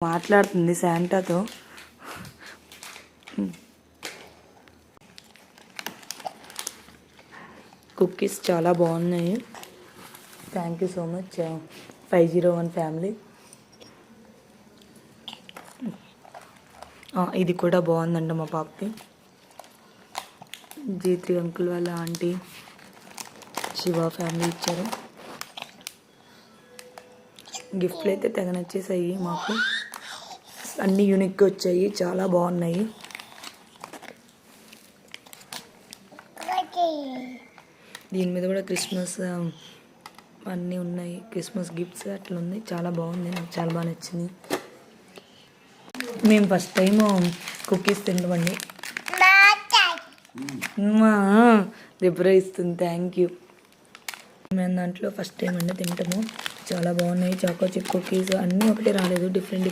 మాట్లాడుతుంది శాంటాతో. కుకీస్ చాలా బాగున్నాయి. Thank you so much 501 family. ఇది కూడా బాగుందండి మా పాపకి. G3 అంకుల్ వాళ్ళ ఆంటీ శివ ఫ్యామిలీ ఇచ్చారు. గిఫ్ట్లు అయితే తెగ నచ్చేసాయి మాకు. అన్నీ యూనిక్గా వచ్చాయి, చాలా బాగున్నాయి. దీని మీద కూడా క్రిస్మస్ అన్నీ ఉన్నాయి, క్రిస్మస్ గిఫ్ట్స్ అట్లా ఉంది. చాలా బాగుంది, నాకు చాలా బాగా నచ్చింది. మేము ఫస్ట్ టైం కుకీస్ తింటామండి. రిబ్రో ఇస్తుంది, థ్యాంక్ యూ. మేము దాంట్లో ఫస్ట్ టైం అండి తింటాము. చాలా బాగున్నాయి. చాకో చిప్ కుకీస్ అన్నీ ఒకటే రాలేదు, డిఫరెంట్